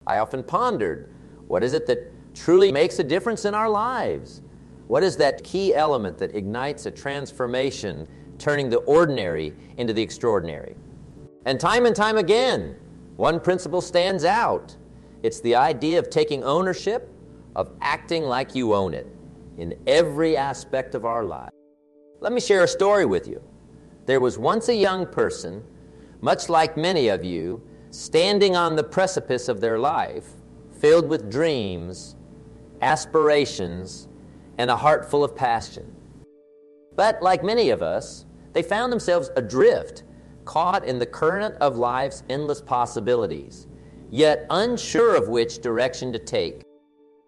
I often pondered, what is it that truly makes a difference in our lives? What is that key element that ignites a transformation, turning the ordinary into the extraordinary? And time again, one principle stands out. It's the idea of taking ownership, of acting like you own it in every aspect of our lives. Let me share a story with you. There was once a young person, much like many of you, standing on the precipice of their life, filled with dreams, aspirations, and a heart full of passion. But like many of us, they found themselves adrift, caught in the current of life's endless possibilities, yet unsure of which direction to take.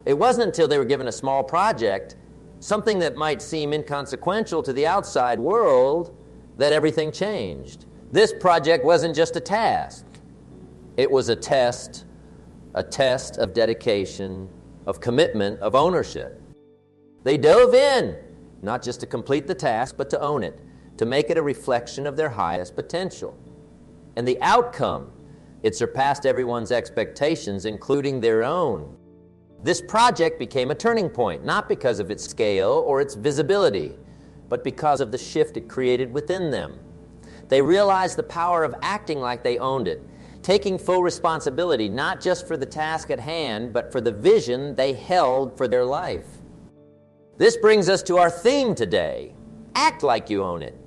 It wasn't until they were given a small project, something that might seem inconsequential to the outside world, that everything changed. This project wasn't just a task. It was a test of dedication, of commitment, of ownership. They dove in, not just to complete the task, but to own it, to make it a reflection of their highest potential. And the outcome, it surpassed everyone's expectations, including their own. This project became a turning point, not because of its scale or its visibility, but because of the shift it created within them. They realized the power of acting like they owned it, taking full responsibility, not just for the task at hand, but for the vision they held for their life. This brings us to our theme today, act like you own it.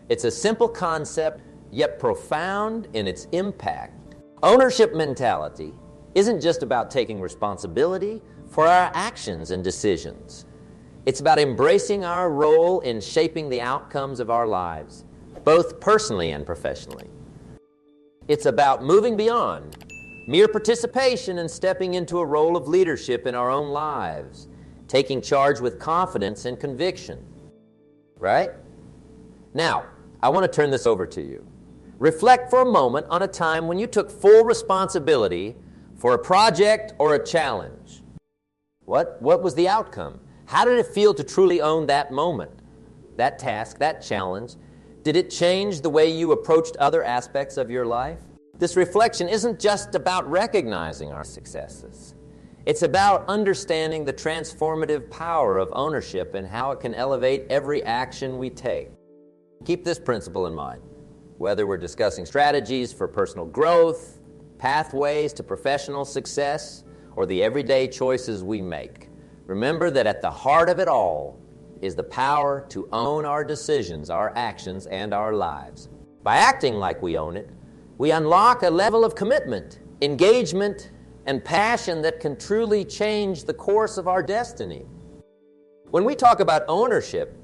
It's a simple concept, yet profound in its impact. Ownership mentality isn't just about taking responsibility for our actions and decisions. It's about embracing our role in shaping the outcomes of our lives, both personally and professionally. It's about moving beyond mere participation and stepping into a role of leadership in our own lives, taking charge with confidence and conviction. Right? Now, I want to turn this over to you. Reflect for a moment on a time when you took full responsibility for a project or a challenge. What was the outcome? How did it feel to truly own that moment, that task, that challenge? Did it change the way you approached other aspects of your life? This reflection isn't just about recognizing our successes. It's about understanding the transformative power of ownership and how it can elevate every action we take. Keep this principle in mind, whether we're discussing strategies for personal growth, pathways to professional success, or the everyday choices we make. Remember that at the heart of it all is the power to own our decisions, our actions, and our lives. By acting like we own it, we unlock a level of commitment, engagement, and passion that can truly change the course of our destiny. When we talk about ownership,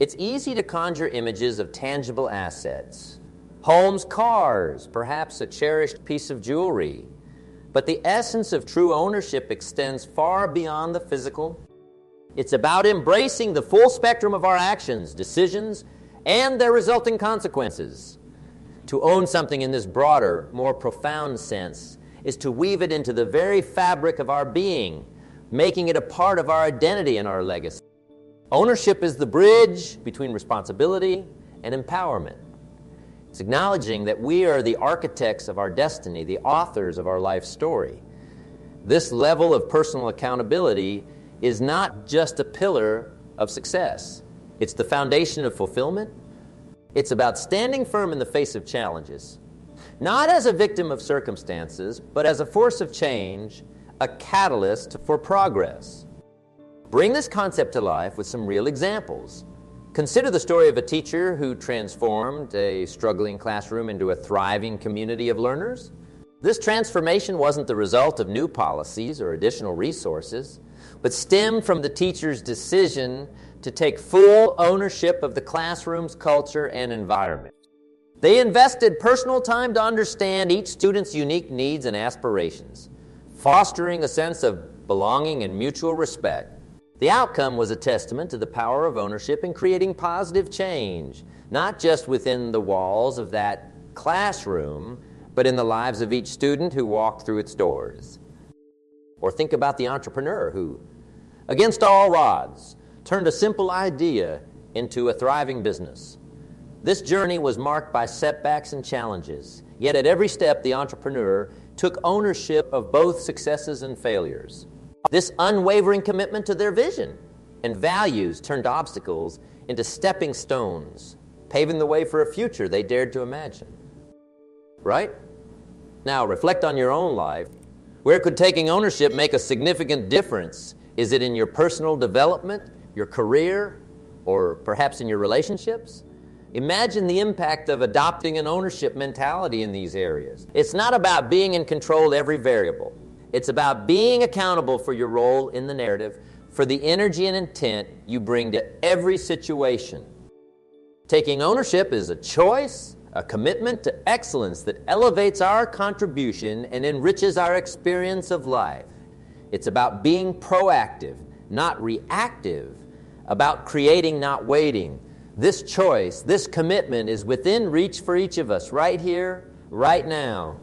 it's easy to conjure images of tangible assets. Homes, cars, perhaps a cherished piece of jewelry. But the essence of true ownership extends far beyond the physical. It's about embracing the full spectrum of our actions, decisions, and their resulting consequences. To own something in this broader, more profound sense is to weave it into the very fabric of our being, making it a part of our identity and our legacy. Ownership is the bridge between responsibility and empowerment. It's acknowledging that we are the architects of our destiny, the authors of our life story. This level of personal accountability is not just a pillar of success. It's the foundation of fulfillment. It's about standing firm in the face of challenges, not as a victim of circumstances, but as a force of change, a catalyst for progress. Bring this concept to life with some real examples. Consider the story of a teacher who transformed a struggling classroom into a thriving community of learners. This transformation wasn't the result of new policies or additional resources, but stemmed from the teacher's decision to take full ownership of the classroom's culture and environment. They invested personal time to understand each student's unique needs and aspirations, fostering a sense of belonging and mutual respect. The outcome was a testament to the power of ownership in creating positive change, not just within the walls of that classroom, but in the lives of each student who walked through its doors. Or think about the entrepreneur who, against all odds, turned a simple idea into a thriving business. This journey was marked by setbacks and challenges, yet at every step the entrepreneur took ownership of both successes and failures. This unwavering commitment to their vision and values turned obstacles into stepping stones, paving the way for a future they dared to imagine. Right? Now, reflect on your own life. Where could taking ownership make a significant difference? Is it in your personal development, your career, or perhaps in your relationships? Imagine the impact of adopting an ownership mentality in these areas. It's not about being in control of every variable. It's about being accountable for your role in the narrative, for the energy and intent you bring to every situation. Taking ownership is a choice, a commitment to excellence that elevates our contribution and enriches our experience of life. It's about being proactive, not reactive, about creating, not waiting. This choice, this commitment is within reach for each of us right here, right now.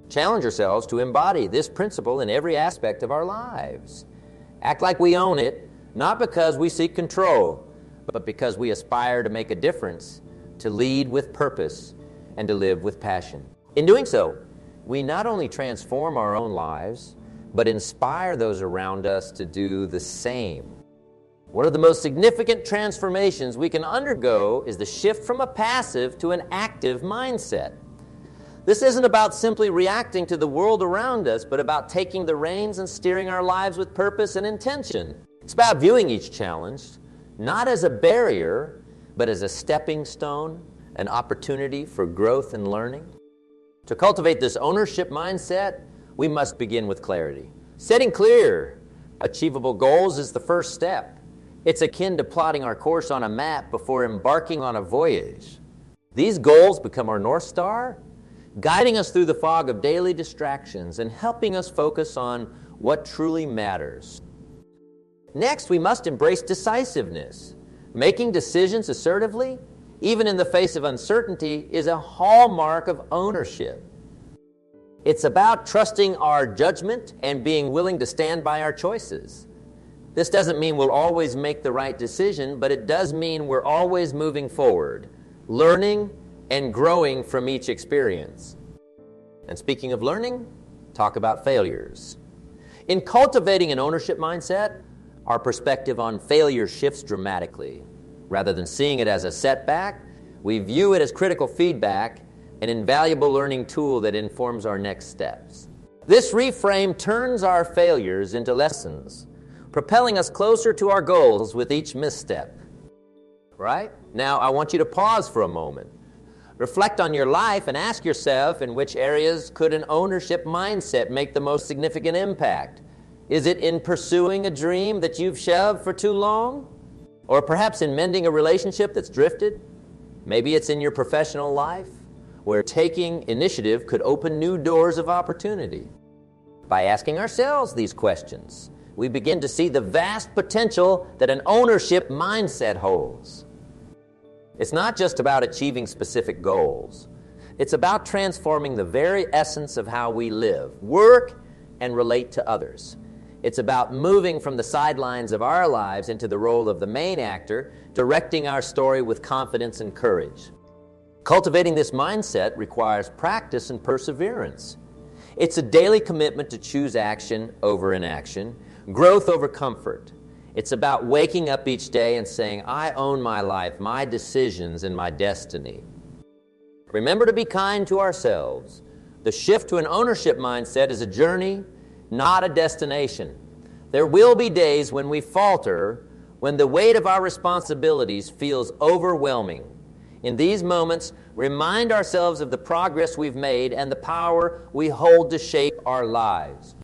Challenge yourselves to embody this principle in every aspect of our lives. Act like we own it, not because we seek control, but because we aspire to make a difference, to lead with purpose, and to live with passion. In doing so, we not only transform our own lives, but inspire those around us to do the same. One of the most significant transformations we can undergo is the shift from a passive to an active mindset. This isn't about simply reacting to the world around us, but about taking the reins and steering our lives with purpose and intention. It's about viewing each challenge not as a barrier, but as a stepping stone, an opportunity for growth and learning. To cultivate this ownership mindset, we must begin with clarity. Setting clear, achievable goals is the first step. It's akin to plotting our course on a map before embarking on a voyage. These goals become our North Star, guiding us through the fog of daily distractions and helping us focus on what truly matters. Next, we must embrace decisiveness. Making decisions assertively, even in the face of uncertainty, is a hallmark of ownership. It's about trusting our judgment and being willing to stand by our choices. This doesn't mean we'll always make the right decision, but it does mean we're always moving forward, learning and growing from each experience. And speaking of learning, talk about failures. In cultivating an ownership mindset, our perspective on failure shifts dramatically. Rather than seeing it as a setback, we view it as critical feedback, an invaluable learning tool that informs our next steps. This reframe turns our failures into lessons, propelling us closer to our goals with each misstep. Right? Now, I want you to pause for a moment. Reflect on your life and ask yourself, in which areas could an ownership mindset make the most significant impact? Is it in pursuing a dream that you've shelved for too long? Or perhaps in mending a relationship that's drifted? Maybe it's in your professional life, where taking initiative could open new doors of opportunity. By asking ourselves these questions, we begin to see the vast potential that an ownership mindset holds. It's not just about achieving specific goals. It's about transforming the very essence of how we live, work, and relate to others. It's about moving from the sidelines of our lives into the role of the main actor, directing our story with confidence and courage. Cultivating this mindset requires practice and perseverance. It's a daily commitment to choose action over inaction, growth over comfort. It's about waking up each day and saying, I own my life, my decisions, and my destiny. Remember to be kind to ourselves. The shift to an ownership mindset is a journey, not a destination. There will be days when we falter, when the weight of our responsibilities feels overwhelming. In these moments, remind ourselves of the progress we've made and the power we hold to shape our lives.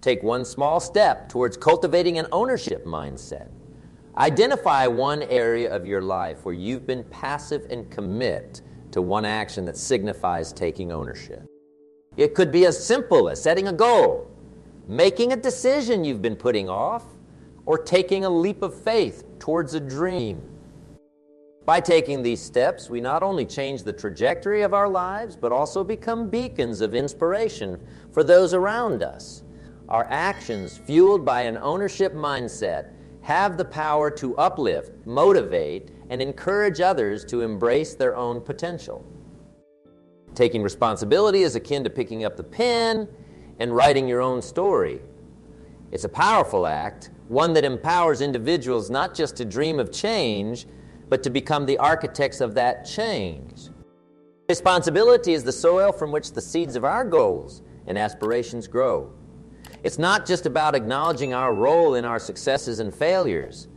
Take one small step towards cultivating an ownership mindset. Identify one area of your life where you've been passive and commit to one action that signifies taking ownership. It could be as simple as setting a goal, making a decision you've been putting off, or taking a leap of faith towards a dream. By taking these steps, we not only change the trajectory of our lives, but also become beacons of inspiration for those around us. Our actions, fueled by an ownership mindset, have the power to uplift, motivate, and encourage others to embrace their own potential. Taking responsibility is akin to picking up the pen and writing your own story. It's a powerful act, one that empowers individuals not just to dream of change, but to become the architects of that change. Responsibility is the soil from which the seeds of our goals and aspirations grow. It's not just about acknowledging our role in our successes and failures.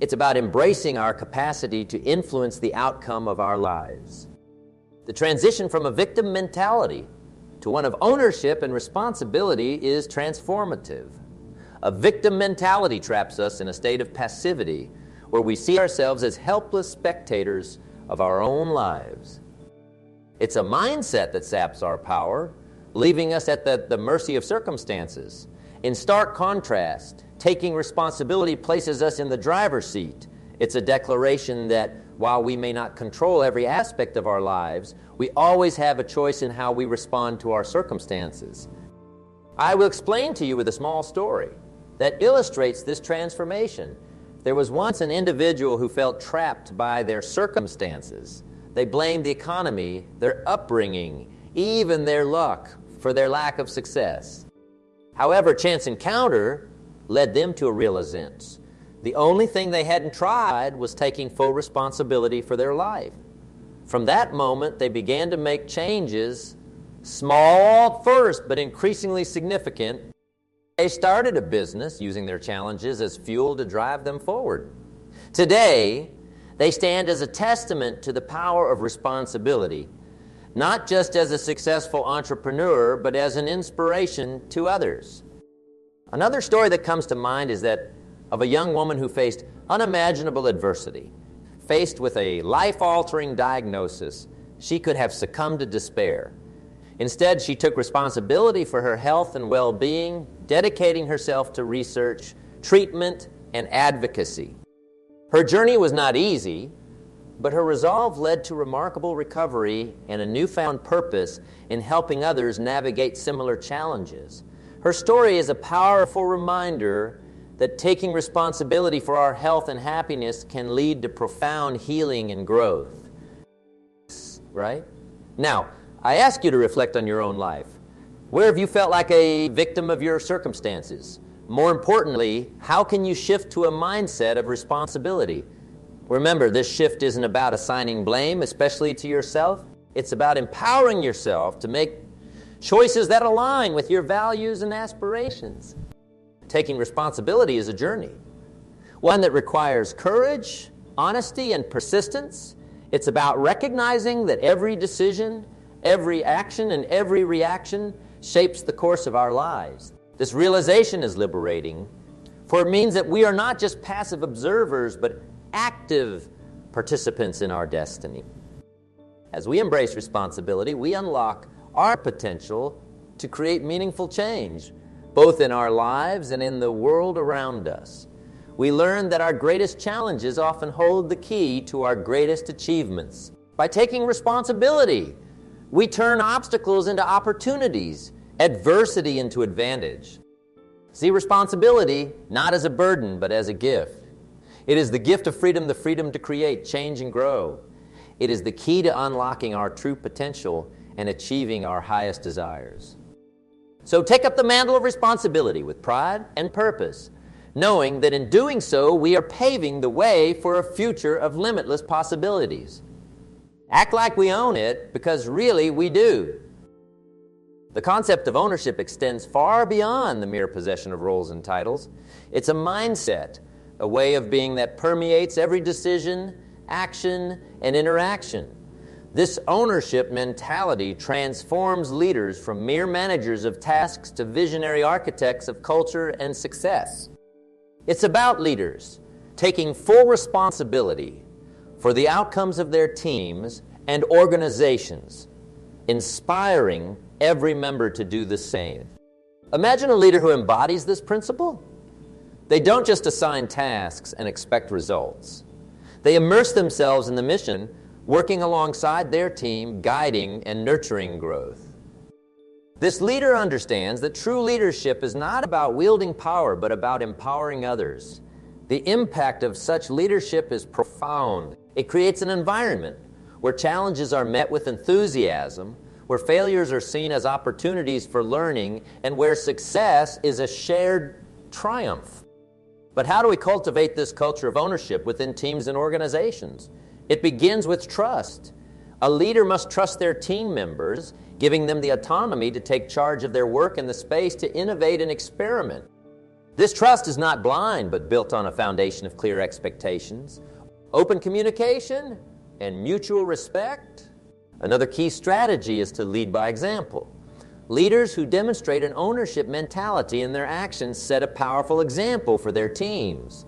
It's about embracing our capacity to influence the outcome of our lives. The transition from a victim mentality to one of ownership and responsibility is transformative. A victim mentality traps us in a state of passivity where we see ourselves as helpless spectators of our own lives. It's a mindset that saps our power, leaving us at the mercy of circumstances. In stark contrast, taking responsibility places us in the driver's seat. It's a declaration that while we may not control every aspect of our lives, we always have a choice in how we respond to our circumstances. I will explain to you with a small story that illustrates this transformation. There was once an individual who felt trapped by their circumstances. They blamed the economy, their upbringing, even their luck for their lack of success. However, a chance encounter led them to a realization. The only thing they hadn't tried was taking full responsibility for their life. From that moment, they began to make changes, small at first, but increasingly significant. They started a business using their challenges as fuel to drive them forward. Today, they stand as a testament to the power of responsibility, not just as a successful entrepreneur, but as an inspiration to others. Another story that comes to mind is that of a young woman who faced unimaginable adversity. Faced with a life-altering diagnosis, she could have succumbed to despair. Instead, she took responsibility for her health and well-being, dedicating herself to research, treatment, and advocacy. Her journey was not easy, but her resolve led to remarkable recovery and a newfound purpose in helping others navigate similar challenges. Her story is a powerful reminder that taking responsibility for our health and happiness can lead to profound healing and growth. Right? Now, I ask you to reflect on your own life. Where have you felt like a victim of your circumstances? More importantly, how can you shift to a mindset of responsibility? Remember, this shift isn't about assigning blame, especially to yourself. It's about empowering yourself to make choices that align with your values and aspirations. Taking responsibility is a journey, one that requires courage, honesty, and persistence. It's about recognizing that every decision, every action, and every reaction shapes the course of our lives. This realization is liberating, for it means that we are not just passive observers, but active participants in our destiny. As we embrace responsibility, we unlock our potential to create meaningful change, both in our lives and in the world around us. We learn that our greatest challenges often hold the key to our greatest achievements. By taking responsibility, we turn obstacles into opportunities, adversity into advantage. See responsibility not as a burden, but as a gift. It is the gift of freedom, the freedom to create, change, and grow. It is the key to unlocking our true potential and achieving our highest desires. So take up the mantle of responsibility with pride and purpose, knowing that in doing so, we are paving the way for a future of limitless possibilities. Act like we own it, because really we do. The concept of ownership extends far beyond the mere possession of roles and titles. It's a mindset, a way of being that permeates every decision, action, and interaction. This ownership mentality transforms leaders from mere managers of tasks to visionary architects of culture and success. It's about leaders taking full responsibility for the outcomes of their teams and organizations, inspiring every member to do the same. Imagine a leader who embodies this principle. They don't just assign tasks and expect results. They immerse themselves in the mission, working alongside their team, guiding and nurturing growth. This leader understands that true leadership is not about wielding power, but about empowering others. The impact of such leadership is profound. It creates an environment where challenges are met with enthusiasm, where failures are seen as opportunities for learning, and where success is a shared triumph. But how do we cultivate this culture of ownership within teams and organizations? It begins with trust. A leader must trust their team members, giving them the autonomy to take charge of their work and the space to innovate and experiment. This trust is not blind, but built on a foundation of clear expectations, open communication, and mutual respect. Another key strategy is to lead by example. Leaders who demonstrate an ownership mentality in their actions set a powerful example for their teams.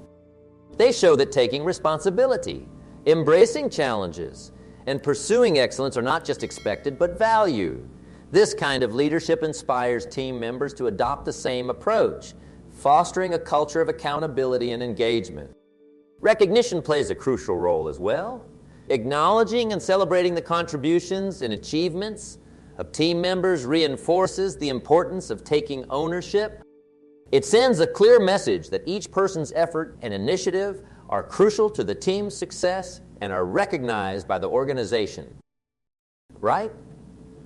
They show that taking responsibility, embracing challenges, and pursuing excellence are not just expected, but valued. This kind of leadership inspires team members to adopt the same approach, fostering a culture of accountability and engagement. Recognition plays a crucial role as well. Acknowledging and celebrating the contributions and achievements of team members reinforces the importance of taking ownership. It sends a clear message that each person's effort and initiative are crucial to the team's success and are recognized by the organization. Right?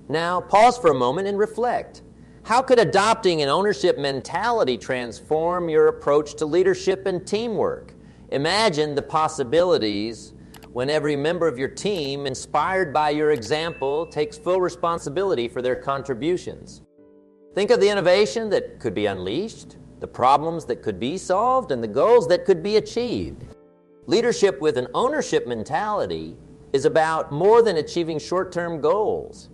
Now, pause for a moment and reflect. How could adopting an ownership mentality transform your approach to leadership and teamwork? Imagine the possibilities when every member of your team, inspired by your example, takes full responsibility for their contributions. Think of the innovation that could be unleashed, the problems that could be solved, and the goals that could be achieved. Leadership with an ownership mentality is about more than achieving short-term goals.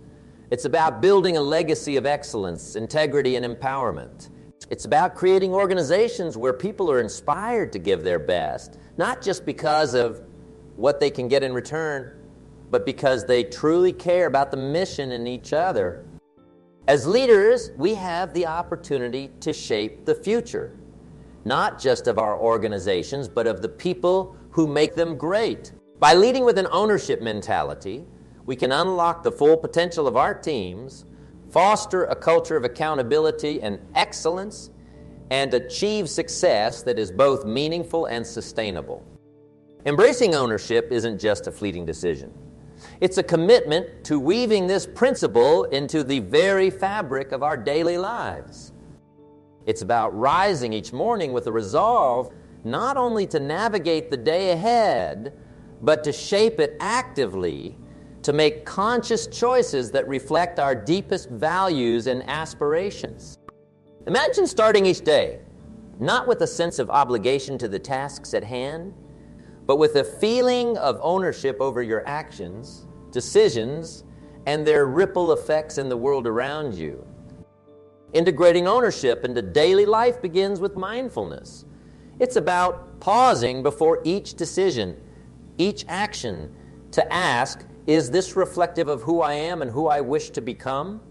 It's about building a legacy of excellence, integrity, and empowerment. It's about creating organizations where people are inspired to give their best, not just because of what they can get in return, but because they truly care about the mission and each other. As leaders, we have the opportunity to shape the future, not just of our organizations, but of the people who make them great. By leading with an ownership mentality, we can unlock the full potential of our teams, foster a culture of accountability and excellence, and achieve success that is both meaningful and sustainable. Embracing ownership isn't just a fleeting decision. It's a commitment to weaving this principle into the very fabric of our daily lives. It's about rising each morning with a resolve not only to navigate the day ahead, but to shape it actively, to make conscious choices that reflect our deepest values and aspirations. Imagine starting each day, not with a sense of obligation to the tasks at hand, but with a feeling of ownership over your actions, decisions, and their ripple effects in the world around you. Integrating ownership into daily life begins with mindfulness. It's about pausing before each decision, each action, to ask, is this reflective of who I am and who I wish to become?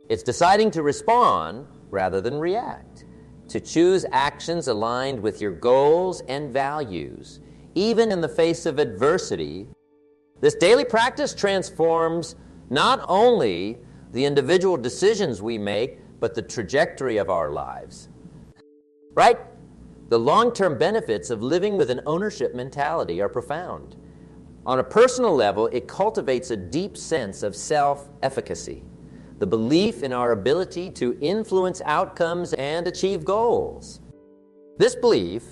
It's deciding to respond rather than react, to choose actions aligned with your goals and values, even in the face of adversity. This daily practice transforms not only the individual decisions we make, but the trajectory of our lives. Right? The long-term benefits of living with an ownership mentality are profound. On a personal level, it cultivates a deep sense of self-efficacy, the belief in our ability to influence outcomes and achieve goals. This belief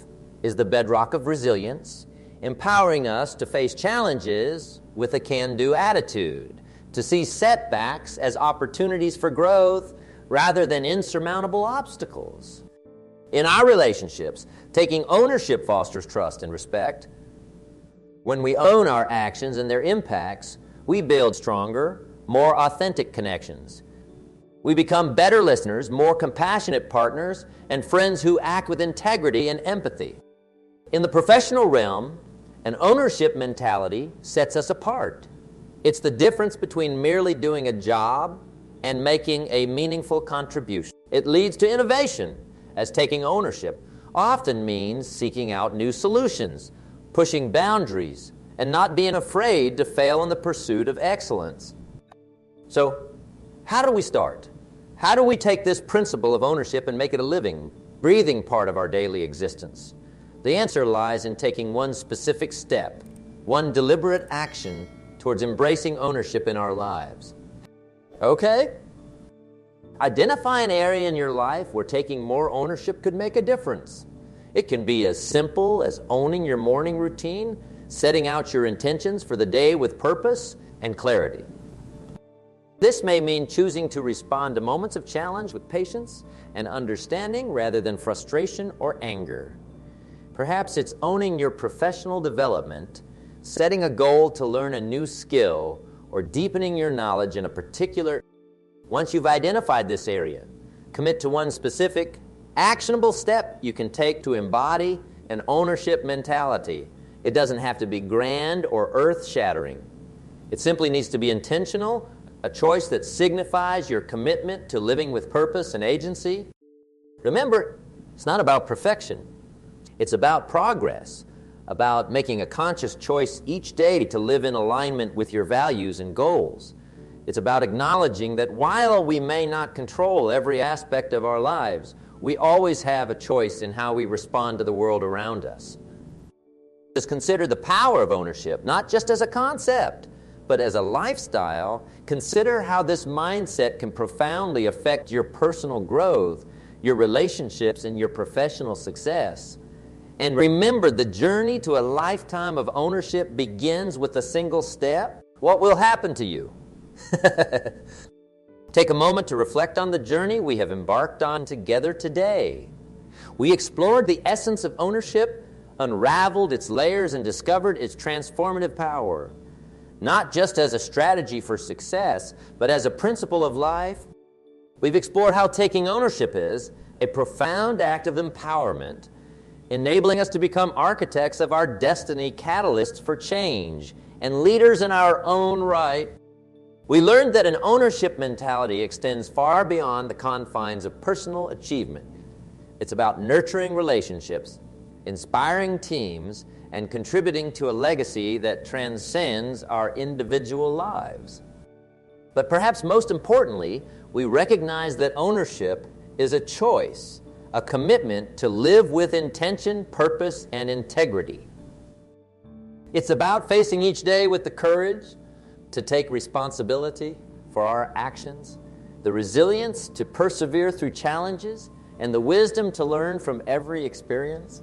is the bedrock of resilience, empowering us to face challenges with a can-do attitude, to see setbacks as opportunities for growth rather than insurmountable obstacles. In our relationships, taking ownership fosters trust and respect. When we own our actions and their impacts, we build stronger, more authentic connections. We become better listeners, more compassionate partners, and friends who act with integrity and empathy. In the professional realm, an ownership mentality sets us apart. It's the difference between merely doing a job and making a meaningful contribution. It leads to innovation, as taking ownership often means seeking out new solutions, pushing boundaries, and not being afraid to fail in the pursuit of excellence. So, how do we start? How do we take this principle of ownership and make it a living, breathing part of our daily existence? The answer lies in taking one specific step, one deliberate action towards embracing ownership in our lives. Okay? Identify an area in your life where taking more ownership could make a difference. It can be as simple as owning your morning routine, setting out your intentions for the day with purpose and clarity. This may mean choosing to respond to moments of challenge with patience and understanding rather than frustration or anger. Perhaps it's owning your professional development, setting a goal to learn a new skill, or deepening your knowledge in a particular. Once you've identified this area, commit to one specific, actionable step you can take to embody an ownership mentality. It doesn't have to be grand or earth-shattering. It simply needs to be intentional, a choice that signifies your commitment to living with purpose and agency. Remember, it's not about perfection. It's about progress, about making a conscious choice each day to live in alignment with your values and goals. It's about acknowledging that while we may not control every aspect of our lives, we always have a choice in how we respond to the world around us. Just consider the power of ownership, not just as a concept, but as a lifestyle. Consider how this mindset can profoundly affect your personal growth, your relationships, and your professional success. And remember, the journey to a lifetime of ownership begins with a single step. What will happen to you? Take a moment to reflect on the journey we have embarked on together today. We explored the essence of ownership, unraveled its layers, and discovered its transformative power. Not just as a strategy for success, but as a principle of life. We've explored how taking ownership is a profound act of empowerment, enabling us to become architects of our destiny, catalysts for change, and leaders in our own right. We learned that an ownership mentality extends far beyond the confines of personal achievement. It's about nurturing relationships, inspiring teams, and contributing to a legacy that transcends our individual lives. But perhaps most importantly, we recognize that ownership is a choice, a commitment to live with intention, purpose, and integrity. It's about facing each day with the courage to take responsibility for our actions, the resilience to persevere through challenges, and the wisdom to learn from every experience.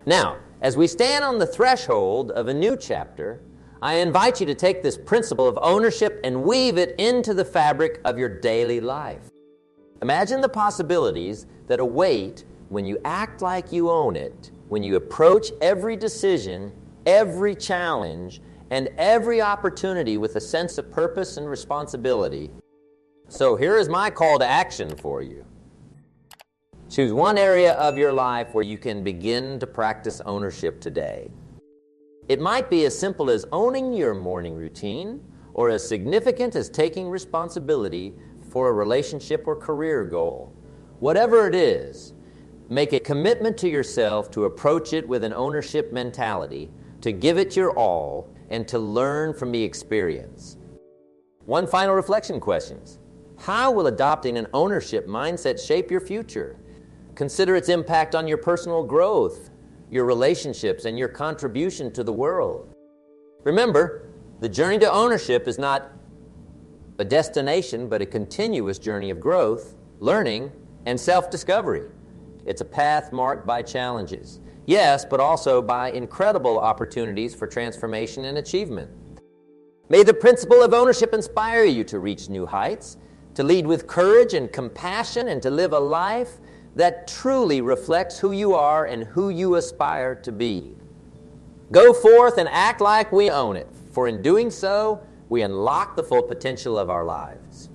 Now, as we stand on the threshold of a new chapter, I invite you to take this principle of ownership and weave it into the fabric of your daily life. Imagine the possibilities that await when you act like you own it, when you approach every decision, every challenge, and every opportunity with a sense of purpose and responsibility. So here is my call to action for you. Choose one area of your life where you can begin to practice ownership today. It might be as simple as owning your morning routine, or as significant as taking responsibility for a relationship or career goal. Whatever it is, make a commitment to yourself to approach it with an ownership mentality, to give it your all, and to learn from the experience. One final reflection question. How will adopting an ownership mindset shape your future? Consider its impact on your personal growth, your relationships, and your contribution to the world. Remember, the journey to ownership is not a destination, but a continuous journey of growth, learning, and self-discovery. It's a path marked by challenges, yes, but also by incredible opportunities for transformation and achievement. May the principle of ownership inspire you to reach new heights, to lead with courage and compassion, and to live a life that truly reflects who you are and who you aspire to be. Go forth and act like we own it, for in doing so, we unlock the full potential of our lives.